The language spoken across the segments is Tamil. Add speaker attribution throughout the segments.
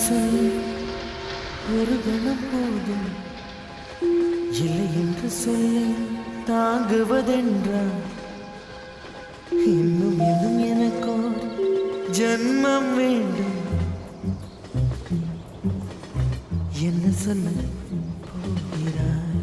Speaker 1: சொல் ஒரு கணம் போதும் இல்லை என்று சொல்லி தாங்குவதென்றால் இன்னும் இன்னும் எனக்கோர் ஜன்மம் வேண்டும் என்ன சொல்ல போகிறாய்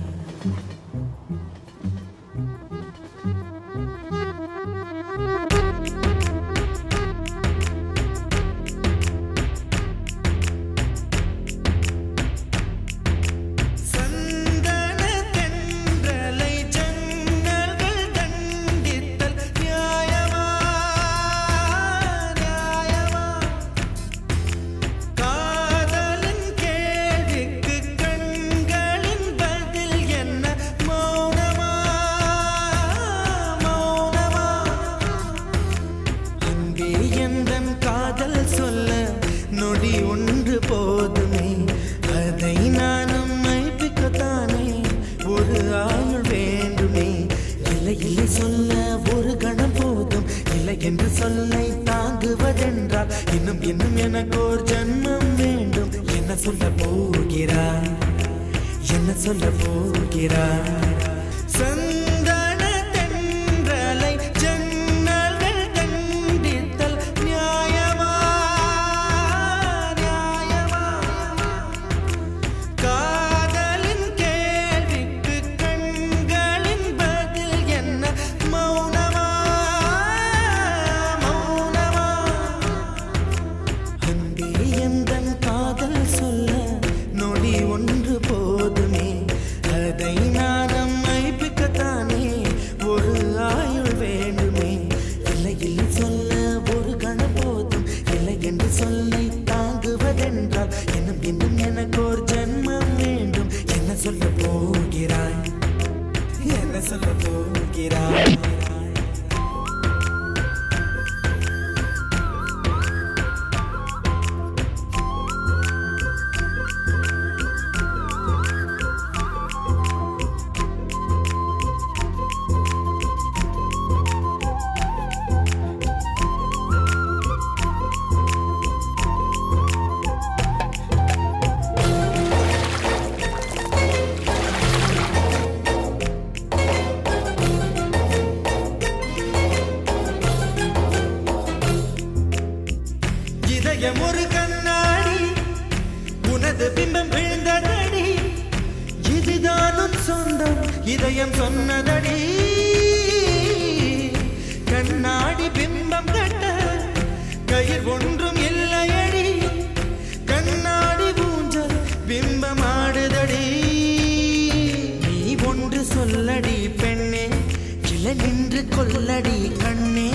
Speaker 1: நொடி ஒன்று போதுமே அதை நானும் மைப்பிக்கத்தானே ஒரு ஆயுள் வேண்டுமே இல்லை இல்லை சொல்ல ஒரு கணம் போதும் இல்லை என்று சொல்லை தாங்குவதென்றால் இன்னும் இன்னும் எனக்கு ஒரு ஜன்மம் வேண்டும் என்ன சொல்ல போகிறாய் என்ன சொல்ல போகிறாய் சொல்லை தாங்குவதென்றால் இன்னும் இன்னும் எனக்கு ஒரு ஜன்மம் வேண்டும் என்ன சொல்ல போகிறாய் என்ன சொல்ல போகிறாய் ஒரு கண்ணாடி உனது பிம்பம் விழுந்ததடி இதுதானும் சொந்தம் இதயம் சொன்னதடி கண்ணாடி பிம்பம் கட்ட கயிர் ஒன்றும் இல்லையடி கண்ணாடி ஊஞ்சல் பிம்பம் ஆடுதடி நீ ஒன்று சொல்லடி பெண்ணே கிளை நின்று கொல்லடி கண்ணே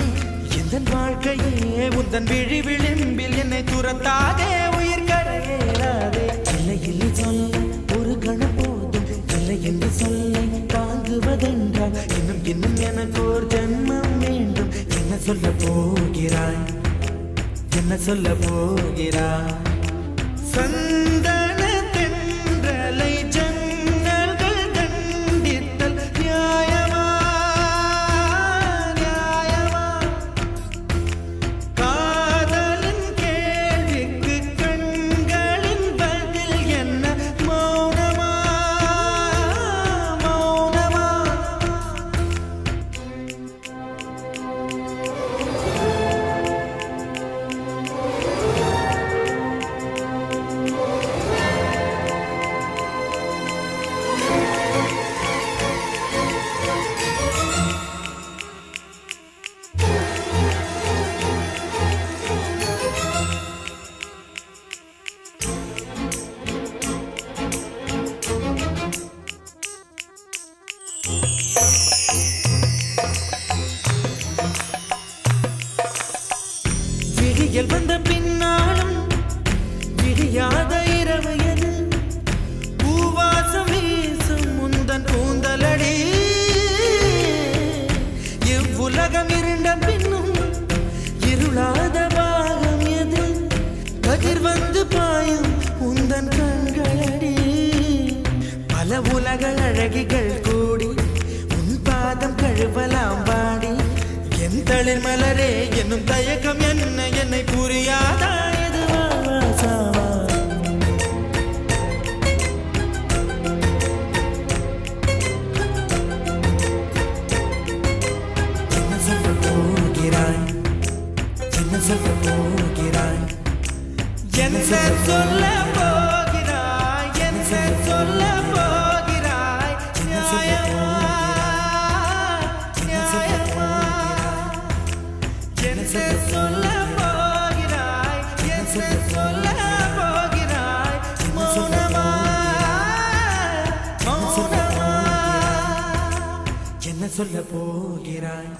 Speaker 1: என் வாழ்க்கையே உந்தன் விழி விளிம்பில் என்னை துரத்தாதே உயிர் கரையேறாதே இல்லை இல்லை சொல்ல ஒரு கணம் போதும் இல்லை என்று சொல்லை தாங்குவதென்றால் இன்னும் இன்னும் எனக்கு ஒரு ஜன்மம் வேண்டும் என்ன சொல்ல போகிறாய் என்ன சொல்ல போகிறாய் சந்தன தென்றலை ஜன்னல்கள் கண்டித்தல் நியாயமா விடியல் வந்த பின்னாலும் விடியாத இரவு எது பூவாசம் வீசும் முந்தன் கூந்தலடி இவ்வுலகம் இருண்ட பின்னும் இருளாத பாகம் எது கதிர் வந்து பாயும் உந்தன் கண்களடி பல உலக அழகிகள் கூடி உன் பாதம் கழுவலாம் பாடி என் தளிர் மலரே என்னும் தயக்கம் என்ன என்னை புரியாதா எதுவா சாவா போகிறாய் என்ன சொல்ல போகிறாய் என்ன சொல்ல போகிறாய் என்ன சொல்ல போகிறாய் நியாயமா நியாயமா என்ன சொல்ல போகிறாய் என்ன சொல்ல போகிறாய் மௌனமா மௌனமா என்ன சொல்ல போகிறாய்